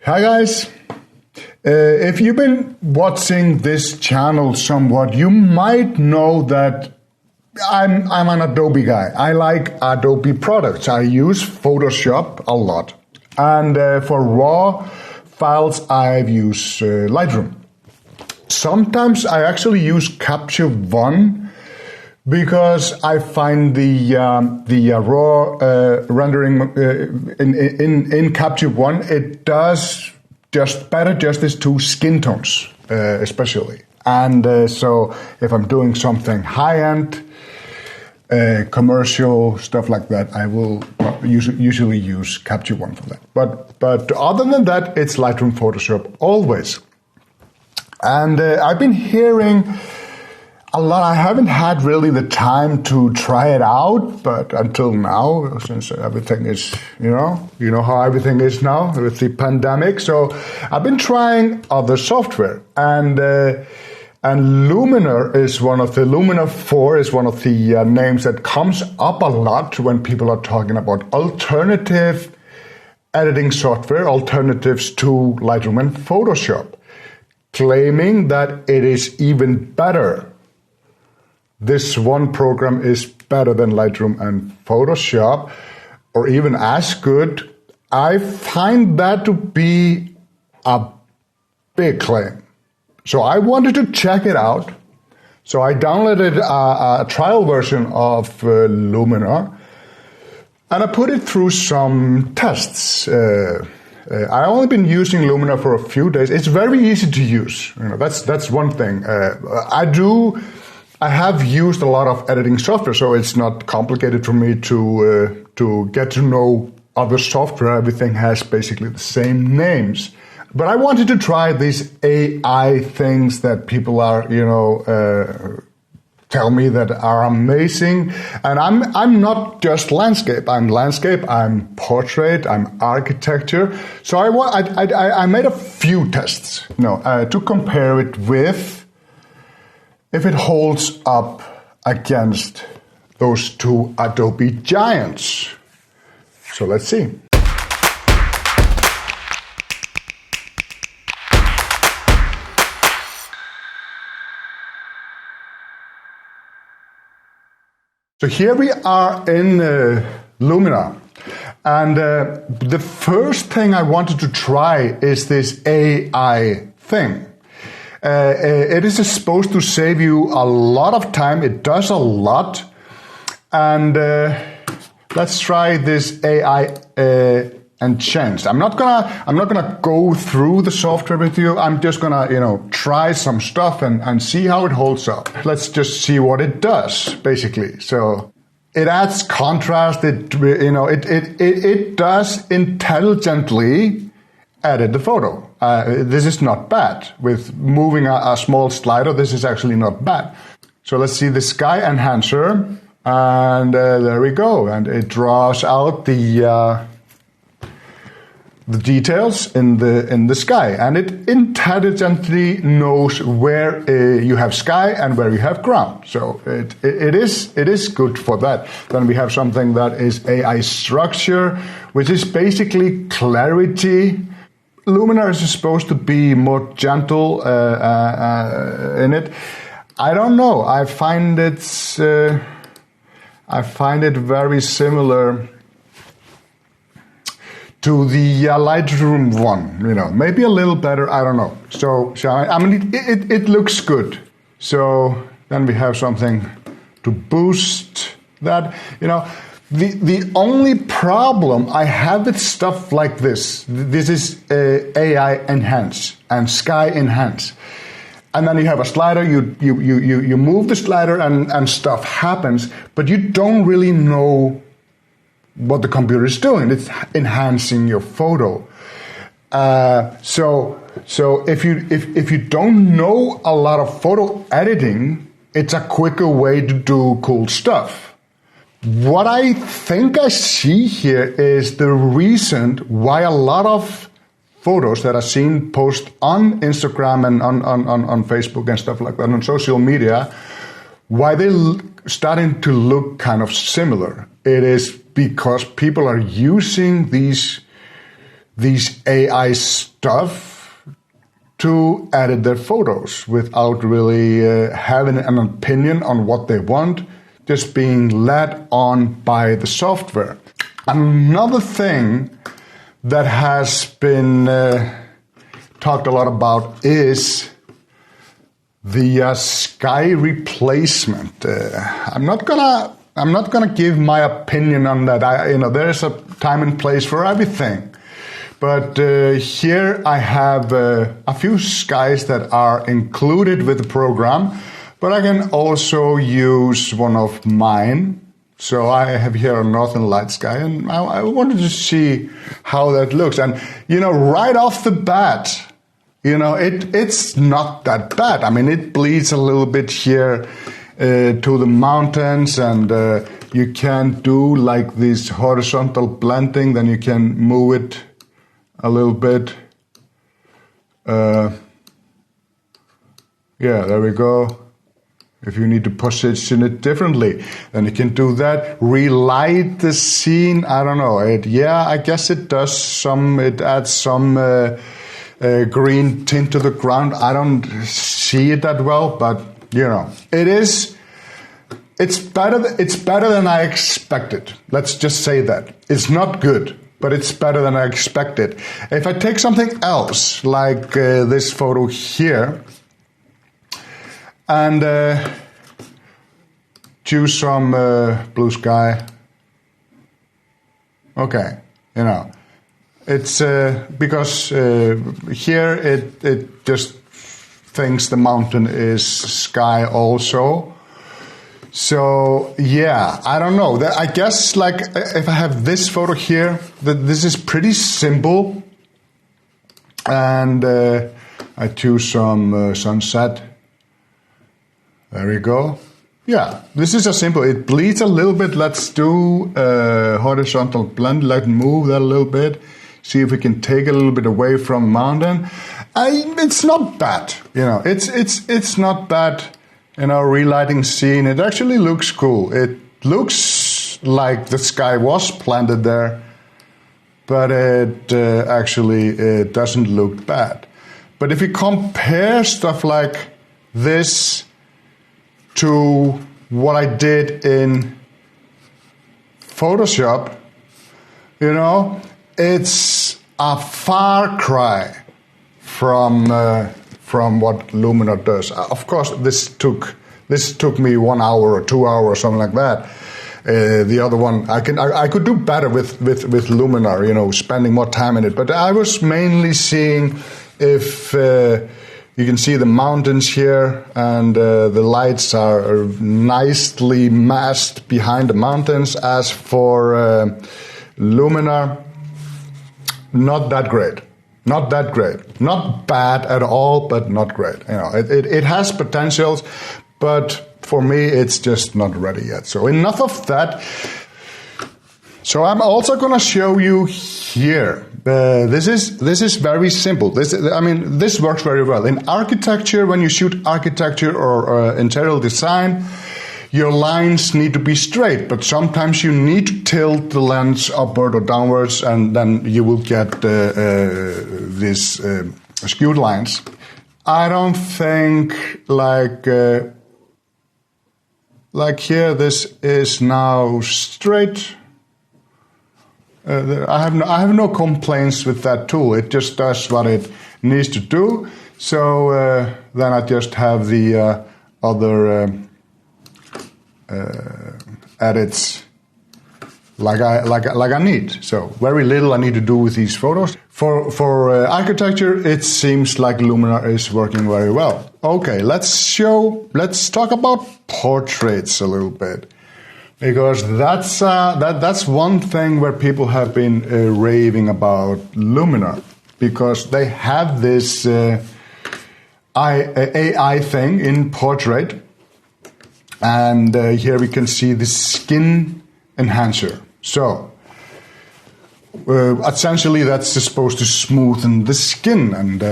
Hi guys, if you've been watching this channel somewhat, you might know that I'm an Adobe guy. I like Adobe products. I use Photoshop a lot. And for raw files, I've used Lightroom. Sometimes I actually use Capture One because I find the raw rendering in Capture One, it does just better justice to skin tones, especially. And so if I'm doing something high-end, commercial stuff like that, I will usually use Capture One for that. But other than that, it's Lightroom, Photoshop always. And I've been hearing a lot. I haven't had really the time to try it out, but until now, since everything is, you know how everything is now with the pandemic. So I've been trying other software, and Luminar is Luminar 4 is one of the names that comes up a lot when people are talking about alternative editing software, alternatives to Lightroom and Photoshop, claiming that it is even better. This one program is better than Lightroom and Photoshop, or even as good. I find that to be a big claim. So I wanted to check it out. So I downloaded a trial version of Luminar, and I put it through some tests. I only been using Luminar for a few days. It's very easy to use. That's one thing. I have used a lot of editing software, so it's not complicated for me to get to know other software. Everything has basically the same names. But I wanted to try these AI things that people are, tell me that are amazing. And I'm not just landscape. I'm landscape, I'm portrait, I'm architecture. So I made a few tests, to compare it with if it holds up against those two Adobe giants. So let's see. So here we are in Luminar, and the first thing I wanted to try is this AI thing. It is supposed to save you a lot of time. It does a lot, and let's try this AI Enhancement. I'm not gonna go through the software with you. I'm just gonna try some stuff and see how it holds up. Let's just see what it does basically. So it adds contrast. It does intelligently edit the photo. This is not bad. With moving a small slider, this is actually not bad. So let's see the sky enhancer, and there we go. And it draws out the details in the sky, and it intelligently knows where you have sky and where you have ground. So it is good for that. Then we have something that is AI structure, which is basically clarity. Luminar is supposed to be more gentle in it. I don't know. I find it very similar to the Lightroom one, maybe a little better. I don't know. So I mean, it looks good. So then we have something to boost that. The only problem I have with stuff like this is AI enhance and sky enhance. And then you have a slider, you move the slider and stuff happens, but you don't really know what the computer is doing. It's enhancing your photo. So if you don't know a lot of photo editing, it's a quicker way to do cool stuff. What I think I see here is the reason why a lot of photos that I've seen post on Instagram and on Facebook and stuff like that, on social media, why they're starting to look kind of similar. It is because people are using these these AI stuff to edit their photos without really having an opinion on what they want, just being led on by the software. Another thing that has been talked a lot about is the sky replacement. I'm not gonna give my opinion on that. There's a time and place for everything. But here I have a few skies that are included with the program, but I can also use one of mine. So I have here a northern light sky, and I wanted to see how that looks. And, right off the bat, it's not that bad. I mean, it bleeds a little bit here to the mountains, and you can do like this horizontal blending, then you can move it a little bit. Yeah, there we go. If you need to position it differently, then you can do that. Relight the scene. I don't know. I guess it does some. It adds some green tint to the ground. I don't see it that well, but it is. It's better. It's better than I expected. Let's just say that it's not good, but it's better than I expected. If I take something else, like this photo here, and choose some blue sky. Okay, it's because here it just thinks the mountain is sky also. So yeah, I don't know. I guess like if I have this photo here, this is pretty simple, and I choose some sunset. There we go. Yeah, this is a simple. It bleeds a little bit. Let's do horizontal blend. Let's move that a little bit. See if we can take a little bit away from mountain. It's not bad. It's not bad. Relighting scene. It actually looks cool. It looks like the sky was planted there, but it actually doesn't look bad. But if you compare stuff like this to what I did in Photoshop, it's a far cry from what Luminar does. Of course, this took me 1 hour or 2 hours or something like that. The other one, I could do better with Luminar, spending more time in it. But I was mainly seeing if you can see the mountains here, and the lights are nicely masked behind the mountains. As for Luminar, not that great. Not that great. Not bad at all, but not great. It has potentials, but for me, it's just not ready yet. So enough of that. So I'm also going to show you here. This is very simple. This works very well in architecture. When you shoot architecture or interior design, your lines need to be straight, but sometimes you need to tilt the lens upward or downwards, and then you will get these skewed lines. I don't think like here. This is now straight. I have no complaints with that tool. It just does what it needs to do. So then I just have the other edits like I need. So very little I need to do with these photos. For architecture, it seems like Luminar is working very well. Okay, let's talk about portraits a little bit. Because that's one thing where people have been raving about Luminar, because they have this AI thing in portrait, and here we can see the skin enhancer. So essentially that's supposed to smoothen the skin, and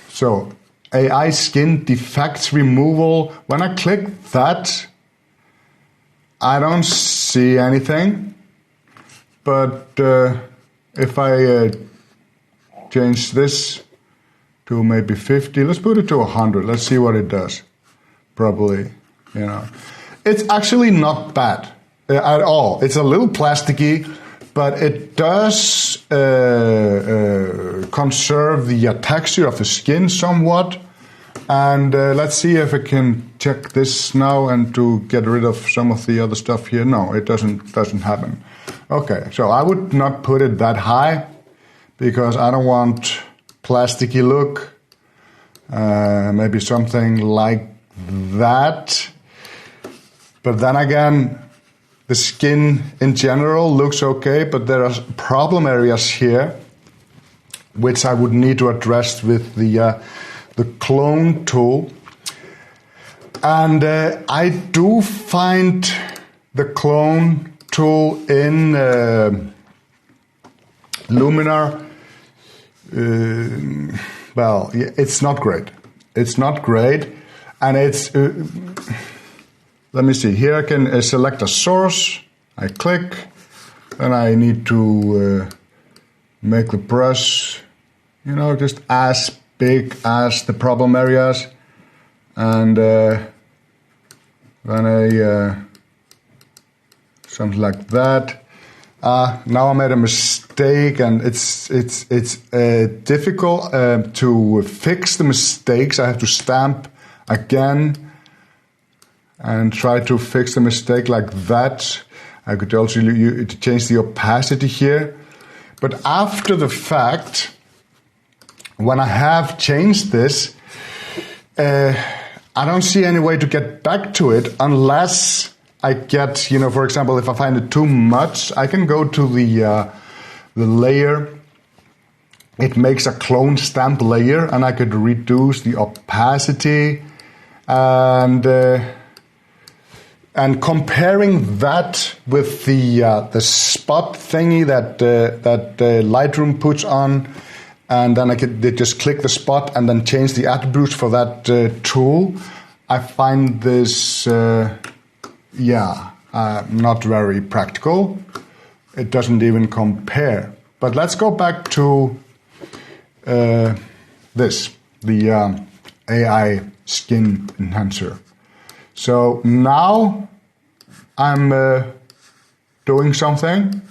so AI skin defects removal. When I click that, I don't see anything, but if I change this to maybe 50. Let's put it to 100. Let's see what it does. Probably, you know. It's actually not bad at all. It's a little plasticky, but it does conserve the texture of the skin somewhat. And let's see if I can check this now and to get rid of some of the other stuff here. No, it doesn't happen. Okay, so I would not put it that high because I don't want plasticky look. Maybe something like that. But then again, the skin in general looks okay, but there are problem areas here which I would need to address with the clone tool. And I do find the clone tool in Luminar, well, it's not great. It's not great, and it's, let me see, here I can select a source, I click, and I need to make the brush, you know, just as big as the problem areas, and then something like that. Now I made a mistake, and it's difficult to fix the mistakes. I have to stamp again and try to fix the mistake like that. I could also change the opacity here, but after the fact, when I have changed this, I don't see any way to get back to it unless I get, you know, for example, if I find it too much, I can go to the layer. It makes a clone stamp layer, and I could reduce the opacity, and comparing that with the spot thingy that Lightroom puts on, and then I could just click the spot and then change the attributes for that tool. I find this, not very practical. It doesn't even compare. But let's go back to this, the AI skin enhancer. So now I'm doing something,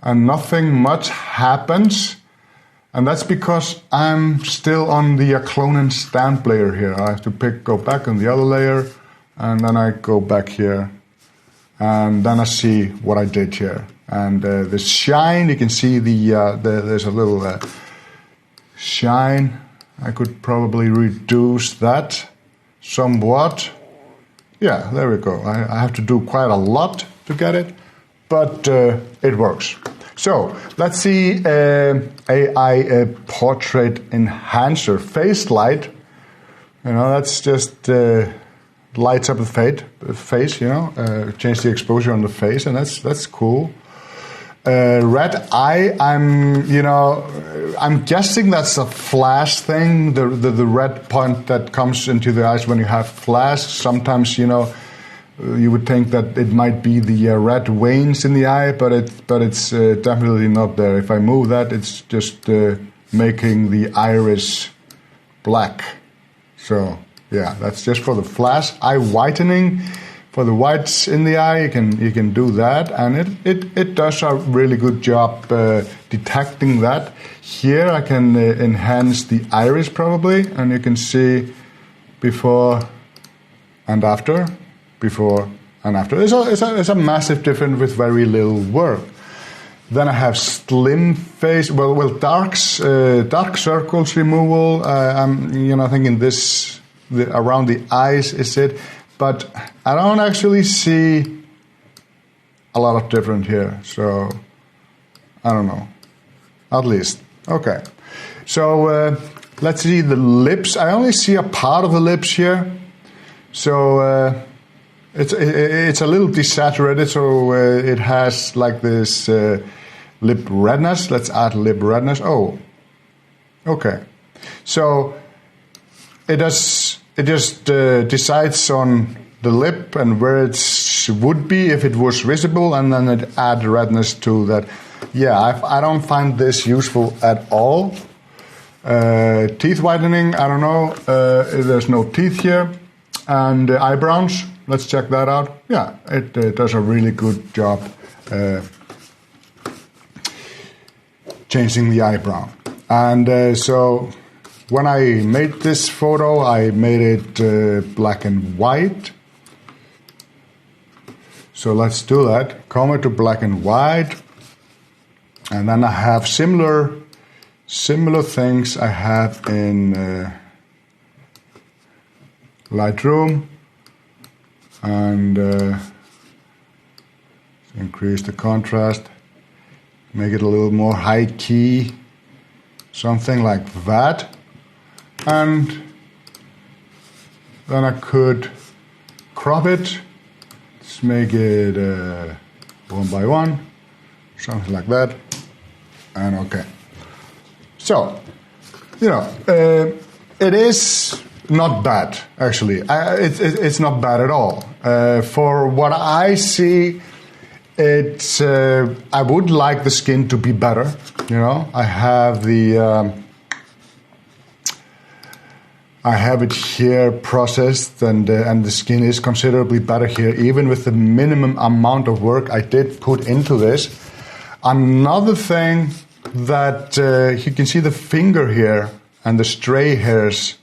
and nothing much happens, and that's because I'm still on the clone and stamp layer here. I have to go back on the other layer, and then I go back here, and then I see what I did here. And the shine, you can see there's a little shine. I could probably reduce that somewhat. Yeah, there we go. I have to do quite a lot to get it, but it works. So let's see AI portrait enhancer, face light. You know, that's just lights up the face. You know, change the exposure on the face, and that's cool. Red eye, I'm guessing that's a flash thing, the red point that comes into the eyes when you have flash. Sometimes, you know, you would think that it might be the red veins in the eye, but it's definitely not there. If I move that, it's just making the iris black. So yeah, that's just for the flash. Eye whitening, for the whites in the eye, you can do that, and it does a really good job detecting that. Here I can enhance the iris probably, and you can see before and after. Before and after. It's a massive difference with very little work. Then I have slim face, dark circles removal. I'm thinking this around the eyes is it, but I don't actually see a lot of difference here. So I don't know, at least. Okay, so let's see the lips. I only see a part of the lips here, so. It's a little desaturated, so it has like this lip redness. Let's add lip redness. Oh, okay. So it just decides on the lip and where it would be if it was visible, and then it add redness to that. yeah, I don't find this useful at all. Teeth whitening, I don't know. There's no teeth here. And eyebrows, let's check that out. Yeah, it does a really good job changing the eyebrow. And so when I made this photo, I made it black and white. So let's do that. Come to black and white. And then I have similar things I have in Lightroom. And increase the contrast. Make it a little more high key. Something like that. And then I could crop it. Let's make it 1 by 1. Something like that. And okay. So, you know, it is not bad, actually. It's not bad at all. For what I see, it's I would like the skin to be better. You know, I have it here processed, and the skin is considerably better here, even with the minimum amount of work I did put into this. Another thing that you can see the finger here and the stray hairs.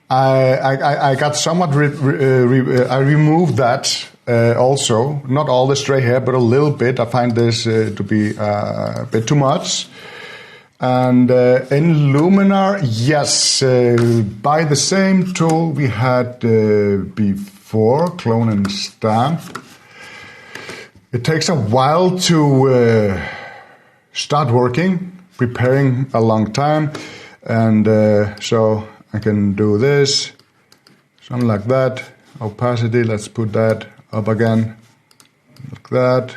I got somewhat. I removed that also. Not all the stray hair, but a little bit. I find this to be a bit too much. And in Luminar, yes, by the same tool we had before, clone and stamp. It takes a while to start working, preparing a long time, and so I can do this, something like that. Opacity, let's put that up again, like that.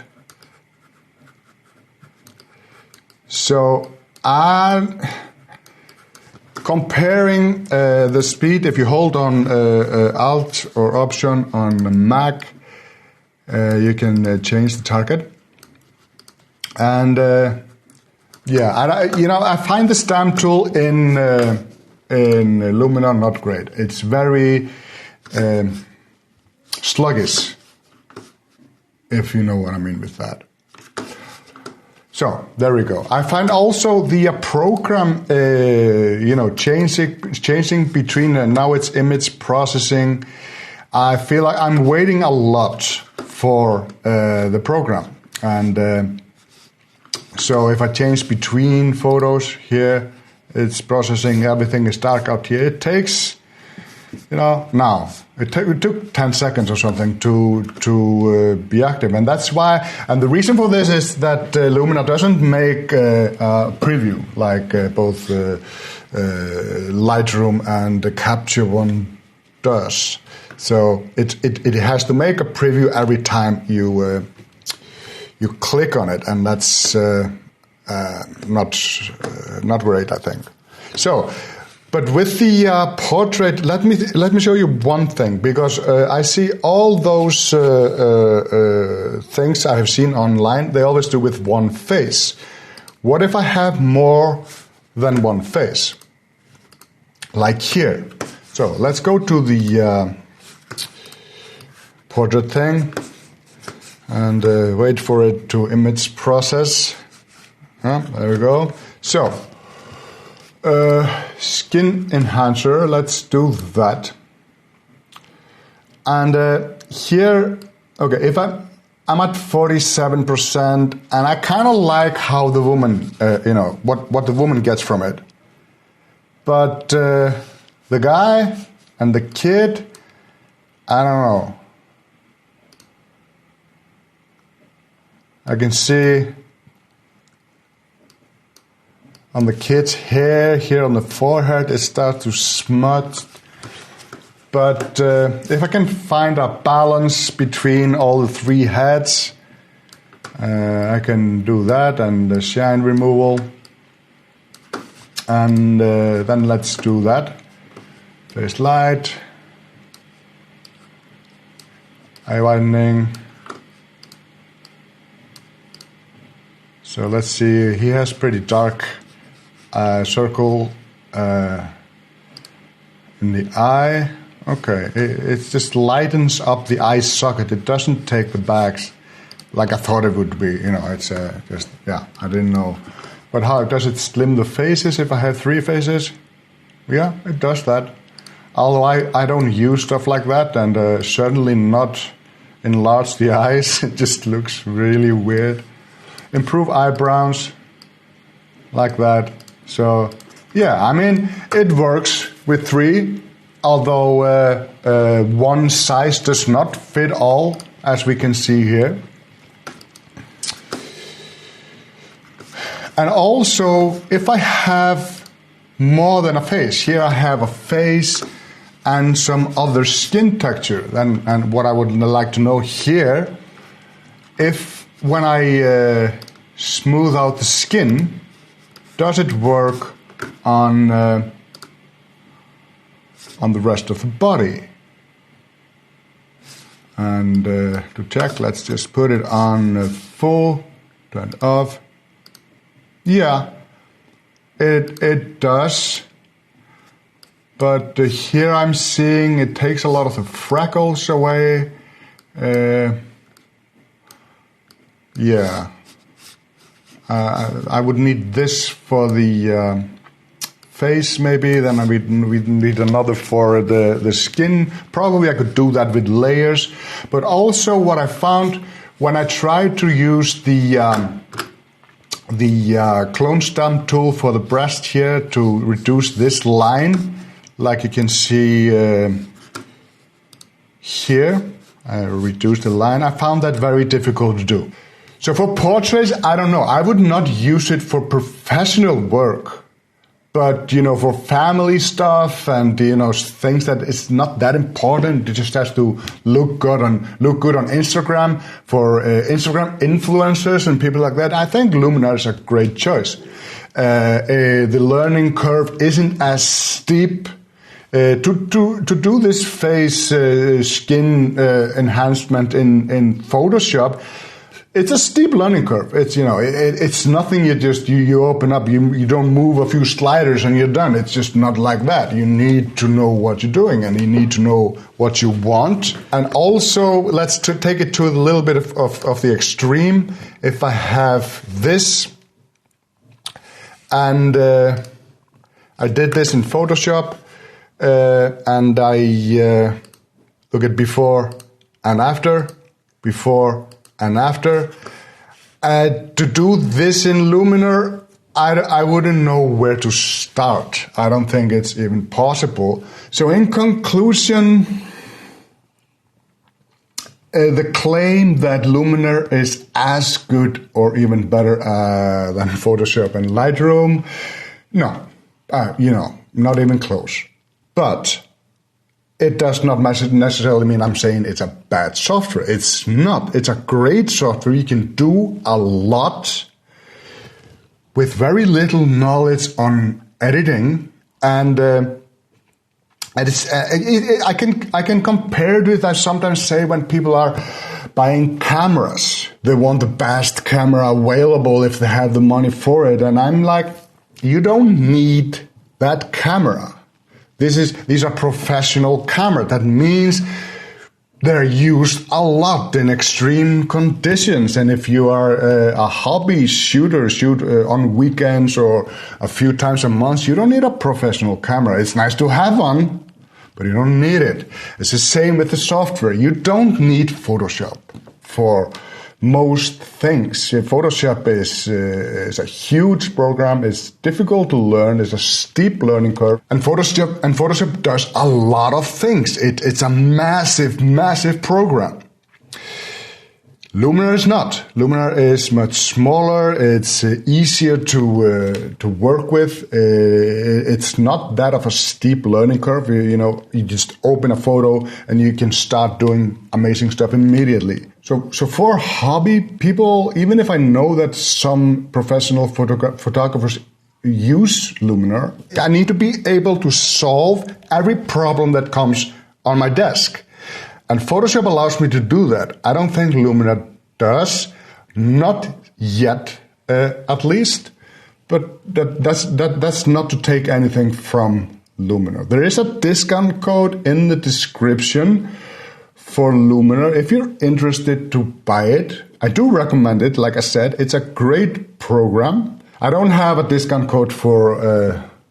So I'm comparing the speed. If you hold on Alt or Option on the Mac, you can change the target. And yeah, I find the stamp tool in Luminar not great. It's very sluggish, if you know what I mean with that. So there we go. I find also the program, changing between now it's image processing. I feel like I'm waiting a lot for the program, and so if I change between photos here, it's processing. Everything is dark out here. It takes, now it took 10 seconds or something to be active, and that's why. And the reason for this is that Luminar doesn't make a preview like both Lightroom and the Capture One does. So it has to make a preview every time you click on it, and that's not great, I think. So. But with the portrait, let me show you one thing, because I see all those things I have seen online, they always do with one face. What if I have more than one face? Like here. So let's go to the portrait thing and wait for it to image process. There we go. So. Skin enhancer, let's do that. And here, okay, if I'm at 47%, and I kind of like how the woman, what the woman gets from it. But the guy and the kid, I don't know. I can see on the kid's hair, here on the forehead, it starts to smudge. But if I can find a balance between all the three heads, I can do that, and the shine removal. And then let's do that. Face light, eye widening, So let's see, he has pretty dark circle in the eye. Okay, it just lightens up the eye socket. It doesn't take the bags like I thought it would be. You know, it's just, yeah, I didn't know. But how does it slim the faces if I have 3 faces? Yeah, it does that. Although I don't use stuff like that, and certainly not enlarge the eyes. It just looks really weird. Improve eyebrows, like that. So, yeah, I mean, it works with 3, although one size does not fit all, as we can see here. And also, if I have more than a face, here I have a face and some other skin texture, and what I would like to know here, if when I smooth out the skin, does it work on the rest of the body? And to check, let's just put it on full, turn it off. Yeah, it does. But here I'm seeing it takes a lot of the freckles away. Yeah. I would need this for the face maybe, then we'd need another for the skin. Probably I could do that with layers. But also what I found when I tried to use the clone stamp tool for the breast here to reduce this line, like you can see here, I reduced the line. I found that very difficult to do. So for portraits, I don't know. I would not use it for professional work, but you know, for family stuff and you know things that it's not that important. It just has to look good on Instagram for Instagram influencers and people like that. I think Luminar is a great choice. The learning curve isn't as steep. To do this face skin enhancement in Photoshop, it's a steep learning curve. It's, you know, it's nothing you open up, you don't move a few sliders and you're done. It's just not like that. You need to know what you're doing and you need to know what you want. And also, let's take it to a little bit of the extreme. If I have this, and I did this in Photoshop, and I look at before and after, before and after. To do this in Luminar, I wouldn't know where to start. I don't think it's even possible. So in conclusion, the claim that Luminar is as good or even better than Photoshop and Lightroom, no, you know, not even close. But it does not necessarily mean I'm saying it's a bad software. It's not. It's a great software. You can do a lot with very little knowledge on editing, and I can compare it with, I sometimes say, when people are buying cameras. They want the best camera available if they have the money for it, and I'm like, you don't need that camera. These are professional cameras. That means they're used a lot in extreme conditions. And if you are a hobby shooter, shoot on weekends or a few times a month, you don't need a professional camera. It's nice to have one, but you don't need it. It's the same with the software. You don't need Photoshop for most things. Photoshop is a huge program. It's difficult to learn. It's a steep learning curve. And Photoshop does a lot of things. It's a massive, massive program. Luminar is not. Luminar is much smaller. It's easier to work with. It's not that of a steep learning curve. You know, you just open a photo and you can start doing amazing stuff immediately. So for hobby people, even if I know that some professional photographers use Luminar, I need to be able to solve every problem that comes on my desk. And Photoshop allows me to do that. I don't think Luminar does, not yet, at least. But that's not to take anything from Luminar. There is a discount code in the description for Luminar. If you're interested to buy it, I do recommend it. Like I said, it's a great program. I don't have a discount code for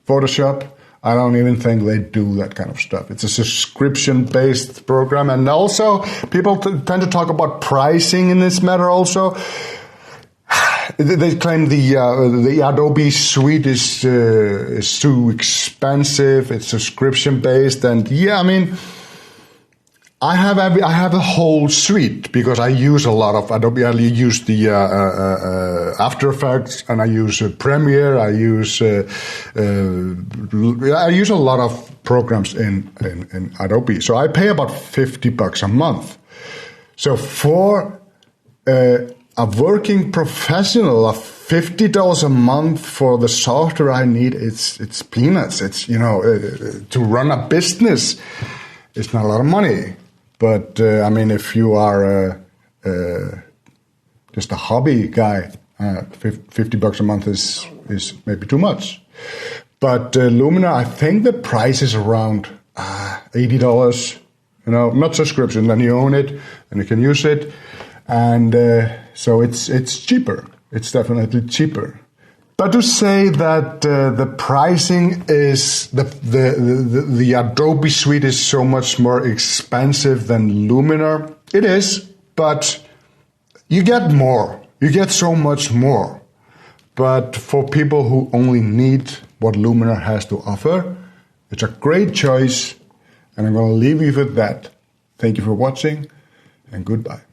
Photoshop. I don't even think they do that kind of stuff. It's a subscription-based program. And also, people tend to talk about pricing in this matter also. They claim the Adobe suite is too expensive. It's subscription-based. And yeah, I mean, I have a whole suite because I use a lot of Adobe. I use the After Effects, and I use Premiere. I use a lot of programs in Adobe. So I pay about $50 a month. So for a working professional, $50 a month for the software I need, it's peanuts. It's, you know, to run a business, it's not a lot of money. But I mean, if you are just a hobby guy, $50 a month is maybe too much. But Luminar, I think the price is around $80. You know, not subscription. Then you own it and you can use it, and so it's cheaper. It's definitely cheaper. But to say that the pricing is the Adobe suite is so much more expensive than Luminar, it is, but you get more. You get so much more. But for people who only need what Luminar has to offer, it's a great choice, and I'm going to leave you with that. Thank you for watching, and goodbye.